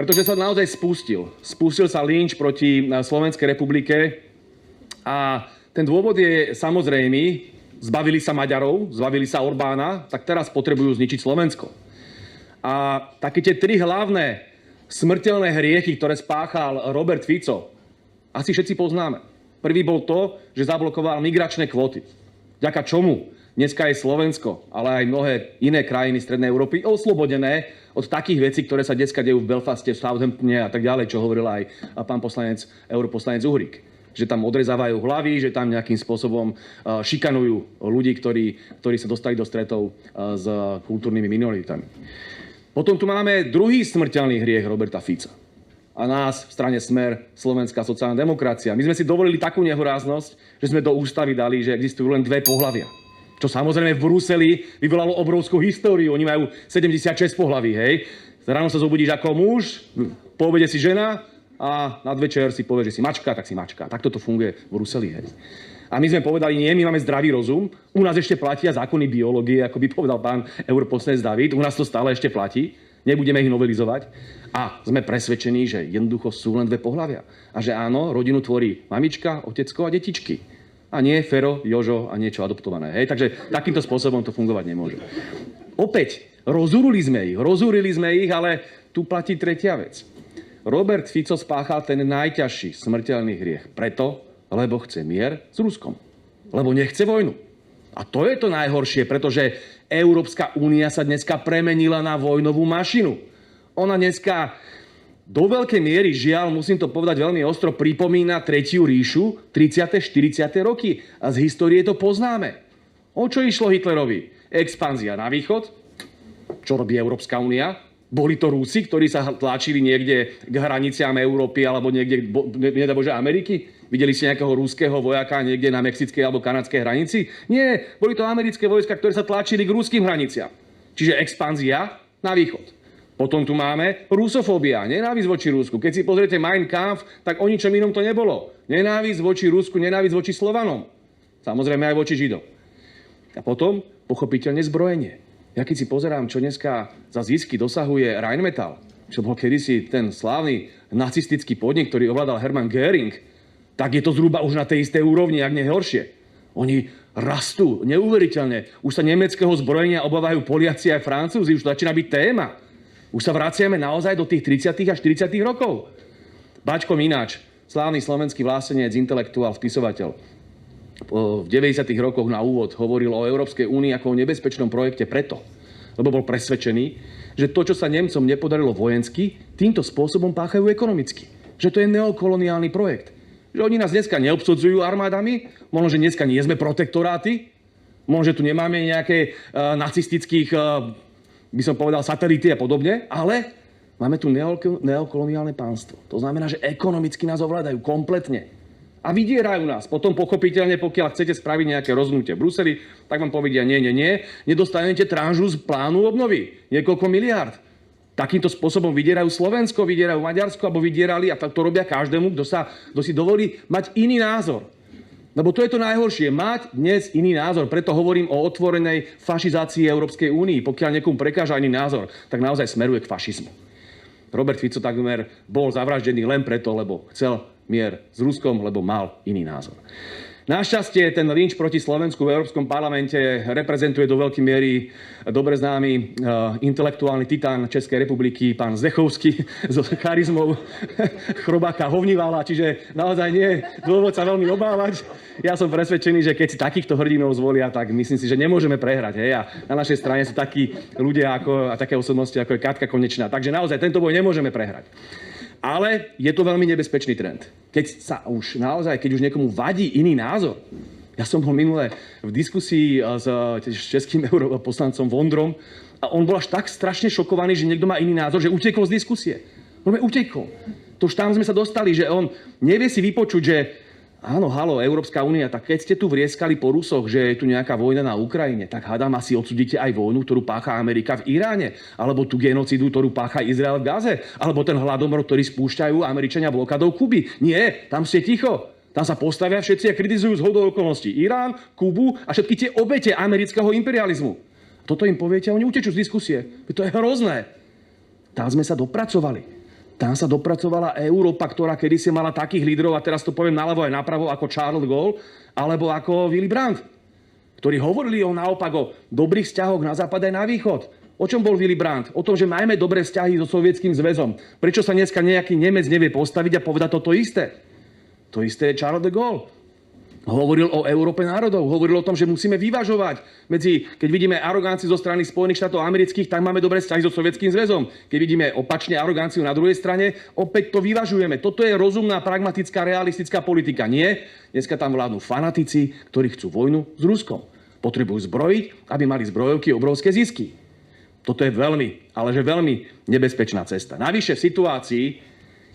Pretože sa naozaj spustil. Spustil sa lynč proti Slovenskej republike a ten dôvod je samozrejmý. Zbavili sa Maďarov, zbavili sa Orbána, tak teraz potrebujú zničiť Slovensko. A také tie tri hlavné smrteľné hriechy, ktoré spáchal Robert Fico, asi všetci poznáme. Prvý bol to, že zablokoval migračné kvóty. Vďaka čomu dneska je Slovensko, ale aj mnohé iné krajiny Strednej Európy oslobodené od takých vecí, ktoré sa dneska dejú v Belfaste, v Southamptone a tak ďalej, čo hovoril aj pán poslanec, europoslanec Uhrík. Že tam odrezávajú hlavy, že tam nejakým spôsobom šikanujú ľudí, ktorí sa dostali do stretov s kultúrnymi minoritami. Potom tu máme druhý smrteľný hriech Roberta Fica. A nás v strane Smer, Slovenská sociálna demokracia. My sme si dovolili takú nehoráznosť, že sme do ústavy dali, že existujú len dve pohlavia. Čo samozrejme v Bruseli vyvolalo obrovskú históriu. Oni majú 76 pohlaví, hej. Ráno sa zobudíš ako muž, po obede si žena a nadvečer si povie, že si mačka, tak si mačka. Takto to funguje v Bruseli, hej. A my sme povedali, nie, my máme zdravý rozum. U nás ešte platia zákony biológie, ako by povedal pán europoslanec David. U nás to stále ešte platí. Nebudeme ich novelizovať. A sme presvedčení, že jednoducho sú len dve pohlavia. A že áno, rodinu tvorí mamička, otecko a detičky. A nie Fero, Jožo a niečo adoptované. Hej? Takže takýmto spôsobom to fungovať nemôže. Opäť, rozúrili sme ich, ale tu platí tretia vec. Robert Fico spáchal ten najťažší smrteľný hriech preto, lebo chce mier s Ruskom. Lebo nechce vojnu. A to je to najhoršie, pretože Európska únia sa dneska premenila na vojnovú mašinu. Ona dneska do veľkej miery, žiaľ, musím to povedať veľmi ostro, pripomína Tretiu ríšu, 30. 40. roky. A z histórie to poznáme. O čo išlo Hitlerovi? Expanzia na východ. Čo robí Európska únia? Boli to Rusi, ktorí sa tlačili niekde k hraniciam Európy alebo niekde, nedá Bože, Ameriky? Videli ste nejakého ruského vojaka niekde na mexickej alebo kanadskej hranici? Nie, boli to americké vojska, ktoré sa tlačili k ruským hraniciam. Čiže expanzia na východ. Potom tu máme rusofóbia, nenávisť voči Rusku. Keď si pozriete Mein Kampf, tak o ničom inom to nebolo. Nenávisť voči Rusku, nenávisť voči Slovanom. Samozrejme aj voči Židom. A potom, pochopiteľne, zbrojenie. Ja keď si pozerám, čo dneska za zisky dosahuje Rheinmetall, čo bol kedysi ten slávny nacistický podnik, ktorý ovládal Hermann Göring, tak je to zhruba už na tej istej úrovni, ak nie horšie. Oni rastú neuveriteľne. Už sa nemeckého zbrojenia obávajú Poliaci aj Francúzi, už to začína byť téma. Už sa vraciame naozaj do tých 30. a 40. rokov. Bačko Mináč, slávny slovenský vlásenec, intelektuál, spisovateľ, v 90. rokoch na úvod hovoril o Európskej únii ako o nebezpečnom projekte preto, lebo bol presvedčený, že to, čo sa Nemcom nepodarilo vojensky, týmto spôsobom páchajú ekonomicky. Že to je neokoloniálny projekt. Že oni nás dneska neobsudzujú armádami, možno, že dneska nie sme protektoráty, možno, že tu nemáme nejaké nacistických by som povedal satelity a podobne, ale máme tu neokoloniálne pánstvo. To znamená, že ekonomicky nás ovládajú kompletne. A vydierajú nás. Potom pochopiteľne, pokiaľ chcete spraviť nejaké rozhodnutie v Bruseli, tak vám povedia nie, nedostanete tranžu z plánu obnovy. Niekoľko miliárd. Takýmto spôsobom vydierajú Slovensko, vydierajú Maďarsko, alebo vydierali, a to robia každému, kto si dovolí mať iný názor. Lebo to je to najhoršie, mať dnes iný názor. Preto hovorím o otvorenej fašizácii Európskej únii. Pokiaľ niekomu prekáža iný názor, tak naozaj smeruje k fašizmu. Robert Fico takmer bol zavraždený len preto, lebo chcel mier s Ruskom, lebo mal iný názor. Našťastie ten lynč proti Slovensku v Európskom parlamente reprezentuje do veľkej miery dobre známy intelektuálny titán Českej republiky, pán Zdechovský, s charizmou chrobáka Hovnivala, čiže naozaj nie dôvod sa veľmi obávať. Ja som presvedčený, že keď si takýchto hrdinov zvolia, tak myslím si, že nemôžeme prehrať. Hej? A na našej strane sú takí ľudia a také osobnosti, ako je Katka Konečná. Takže naozaj tento boj nemôžeme prehrať. Ale je to veľmi nebezpečný trend. Keď už niekomu vadí iný názor. Ja som bol minule v diskusii s českým europoslancom Vondrom a on bol až tak strašne šokovaný, že niekto má iný názor, že utekol z diskusie. Utekol. To už tam sme sa dostali, že on nevie si vypočuť, že áno, halo, Európska únia, tak keď ste tu vrieskali po Rusoch, že je tu nejaká vojna na Ukrajine, tak hádam asi odsudíte aj vojnu, ktorú pácha Amerika v Iráne, alebo tú genocidu, ktorú pácha Izrael v Gaze, alebo ten hladomor, ktorý spúšťajú Američania blokádou Kuby. Nie, tam ste ticho. Tam sa postavia všetci a kritizujú zhodou okolností Irán, Kubu a všetky tie obete amerického imperializmu. Toto im poviete a oni utečú z diskusie. To je hrozné. Tam sme sa dopracovali. Tam sa dopracovala Európa, ktorá kedysi mala takých lídrov, a teraz to poviem naľavo aj napravo, ako Charles de Gaulle, alebo ako Willy Brandt, ktorí hovorili naopak o dobrých vzťahoch na západ aj na východ. O čom bol Willy Brandt? O tom, že majme dobré vzťahy so Sovietským zväzom. Prečo sa dneska nejaký Nemec nevie postaviť a povedať toto isté? To isté je Charles de Gaulle. Hovoril o Európe národov, hovoril o tom, že musíme vyvažovať medzi, keď vidíme aroganciu zo strany Spojených štátov amerických, tak máme dobré vzťahy so Sovietským zväzom. Keď vidíme opačne aroganciu na druhej strane, opäť to vyvažujeme. Toto je rozumná, pragmatická, realistická politika. Nie, dneska tam vládnu fanatici, ktorí chcú vojnu s Ruskom. Potrebujú zbrojiť, aby mali zbrojovky obrovské zisky. Toto je veľmi, ale že veľmi nebezpečná cesta. Navyše v situácii,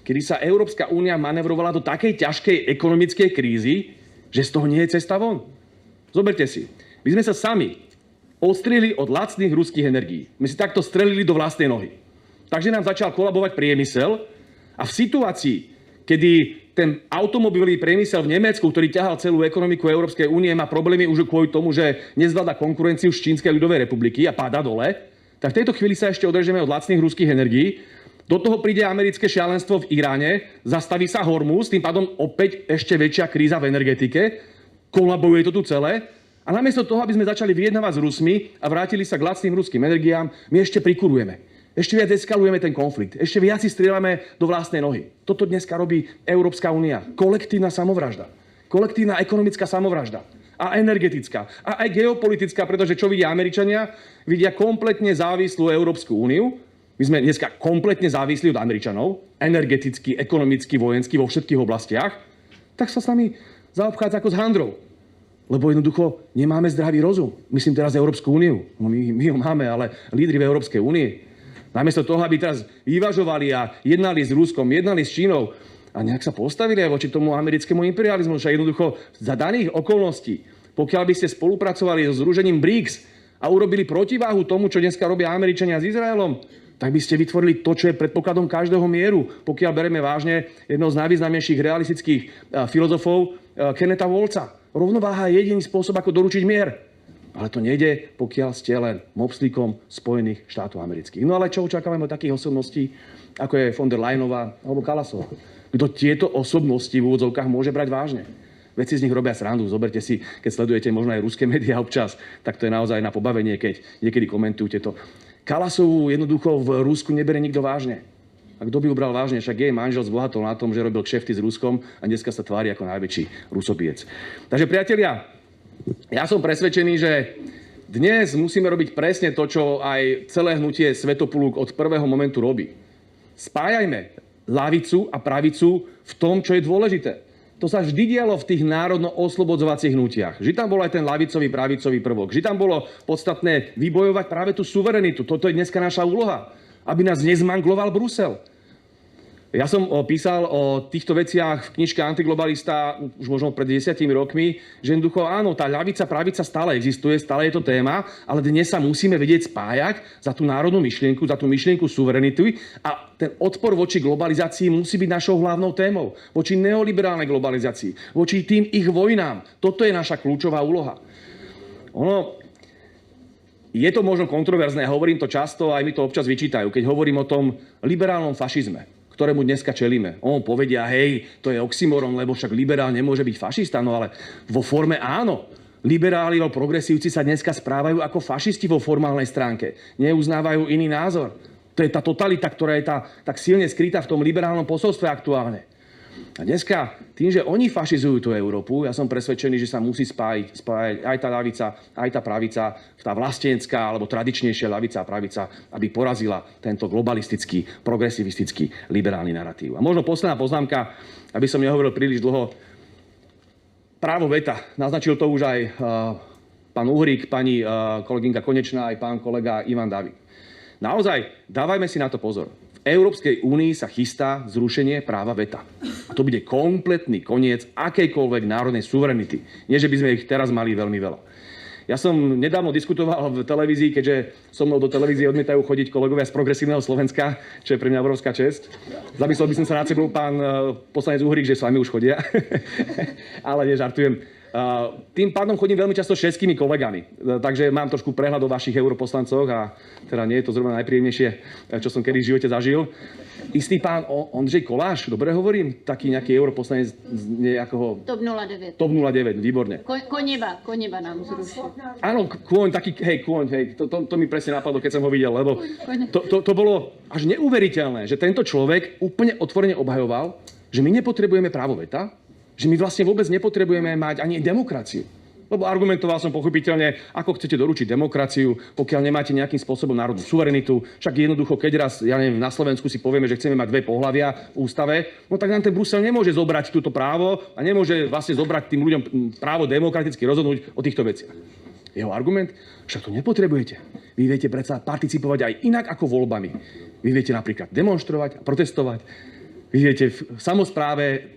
kedy sa Európska únia manevrovala do takej ťažkej ekonomickej krízy, že z toho nie je cesta von. Zoberte si, my sme sa sami odstrihli od lacných ruských energií. My si takto strelili do vlastnej nohy. Takže nám začal kolabovať priemysel a v situácii, kedy ten automobilový priemysel v Nemecku, ktorý ťahal celú ekonomiku Európskej únie, má problémy už kvôli tomu, že nezvláda konkurenciu z Čínskej ľudovej republiky a páda dole, tak v tejto chvíli sa ešte odrežeme od lacných ruských energií. Do toho príde americké šialenstvo v Iráne, zastaví sa Hormuz, tým pádom opäť ešte väčšia kríza v energetike, kolabuje to tu celé. A namiesto toho, aby sme začali vyjednávať s Rusmi a vrátili sa k lacným ruským energiám, my ešte prikurujeme. Ešte viac eskalujeme ten konflikt. Ešte viac si strieľame do vlastnej nohy. Toto dneska robí Európska únia. Kolektívna samovražda. Kolektívna ekonomická samovražda. A energetická. A aj geopolitická, pretože čo vidia Američania? Vidia kompletne závislú Európsku úniu. My sme dneska kompletne závislí od Američanov, energeticky, ekonomicky, vojensky, vo všetkých oblastiach, tak sa s nami zaobchádza ako s handrou. Lebo jednoducho nemáme zdravý rozum. Myslím teraz Európsku úniu. No my ho máme, ale lídri v Európskej únii. Namiesto toho, aby teraz vyvažovali a jednali s Ruskom, jednali s Čínou a nejak sa postavili aj voči tomu americkému imperializmu. Však jednoducho za daných okolností, pokiaľ by ste spolupracovali so združením BRICS a urobili protiváhu tomu, čo dneska robia Američania s Izraelom, tak by ste vytvorili to, čo je predpokladom každého mieru. Pokiaľ bereme vážne jedného z najvýznamnejších realistických filozofov Kennetha Waltza. Rovnováha je jediný spôsob, ako doručiť mier. Ale to nejde, pokiaľ ste len mopslíkom Spojených štátov amerických. No ale čo očakávame od takých osobností, ako je von der Leyenová alebo Kallasová? Kto tieto osobnosti v úvodzovkách môže brať vážne? Veď si z nich robia srandu. Zoberte si, keď sledujete možno aj ruské médiá občas, tak to je naozaj na pobavenie, keď niekedy komentujete to. Kallasovú jednoducho v Rusku nebere nikto vážne. A kto by ju bral vážne? Však jej manžel zbohatol na tom, že robil kšefty s Ruskom a dneska sa tvári ako najväčší rusobiec. Takže priatelia, ja som presvedčený, že dnes musíme robiť presne to, čo aj celé hnutie Svätopuluk od prvého momentu robí. Spájajme ľavicu a pravicu v tom, čo je dôležité. To sa vždy dialo v tých národno-oslobodzovacích hnutiach. Vždy tam bol aj ten ľavicový, pravicový prvok. Vždy tam bolo podstatné vybojovať práve tú suverenitu. Toto je dneska naša úloha, aby nás nezmangloval Brusel. Ja som písal o týchto veciach v knižke Antiglobalista už možno pred 10 rokmi, že jednoducho áno, tá ľavica, pravica stále existuje, stále je to téma, ale dnes sa musíme vedieť spájať za tú národnú myšlienku, za tú myšlienku suverenity a ten odpor voči globalizácii musí byť našou hlavnou témou. Voči neoliberálnej globalizácii, voči tým ich vojnám. Toto je naša kľúčová úloha. Je to možno kontroverzné, hovorím to často, aj mi to občas vyčítajú, keď hovorím o tom liberálnom fašizme, ktorému dneska čelíme. Povedia, hej, to je oxymoron, lebo však liberál nemôže byť fašista, no ale vo forme áno. Liberáli alebo progresívci sa dneska správajú ako fašisti vo formálnej stránke. Neuznávajú iný názor. To je tá totalita, ktorá je tak silne skrytá v tom liberálnom posolstve aktuálne. A dneska, tým, že oni fašizujú tú Európu, ja som presvedčený, že sa musí spájať aj tá ľavica, aj tá pravica, tá vlastenská alebo tradičnejšia ľavica a pravica, aby porazila tento globalistický, progresivistický, liberálny narratív. A možno posledná poznámka, aby som nehovoril príliš dlho. Právo veta. Naznačil to už aj pán Uhrík, pani kolegynka Konečná, aj pán kolega Ivan David. Naozaj, dávajme si na to pozor. V Európskej únii sa chystá zrušenie práva veta. A to bude kompletný koniec akejkoľvek národnej suverenity. Nie, že by sme ich teraz mali veľmi veľa. Ja som nedávno diskutoval v televízii, keďže so mnou do televízie odmietajú chodiť kolegovia z Progresívneho Slovenska, čo je pre mňa obrovská česť. Zamyslel by som sa nad sebou, pán poslanec Uhrík, že s vami už chodia. Ale nežartujem. Tým pádom chodím veľmi často s českými kolegami, takže mám trošku prehľad o vašich europoslancoch a teda nie je to zrovna najpríjemnejšie, čo som kedy v živote zažil. Istý pán Ondřej Koláš, dobre hovorím? Taký nejaký europoslanec z nejakého... TOP 09. TOP 09, výborne. Koneva nám zrušil. Áno, Kôň, to mi presne napadlo, keď som ho videl, lebo to bolo až neuveriteľné, že tento človek úplne otvorene obhajoval, že my nepotrebujeme právo veta, že my vlastne vôbec nepotrebujeme mať ani demokraciu. Lebo argumentoval som pochopiteľne, ako chcete doručiť demokraciu, pokiaľ nemáte nejakým spôsobom národnú suverenitu. Však jednoducho, keď raz, ja neviem, na Slovensku si povieme, že chceme mať dve pohlavia v ústave, no tak nám ten Brusel nemôže zobrať túto právo a nemôže vlastne zobrať tým ľuďom právo demokraticky rozhodnúť o týchto veciach. Jeho argument? Však to nepotrebujete. Vy viete predsa participovať aj inak ako voľbami. Vy viete napríklad demonštrovať a protestovať. Vy viete v samospráve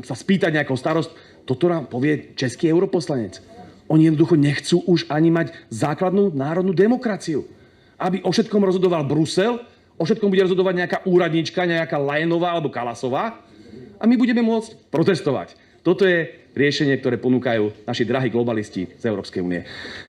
sa spýtať nejakého starost. Toto nám povie český europoslanec. Oni jednoducho nechcú už ani mať základnú národnú demokraciu. Aby o všetkom rozhodoval Brusel, o všetkom bude rozhodovať nejaká úradnička, nejaká Lajenová alebo Kalasová a my budeme môcť protestovať. Toto je riešenie, ktoré ponúkajú naši drahí globalisti z Európskej únie.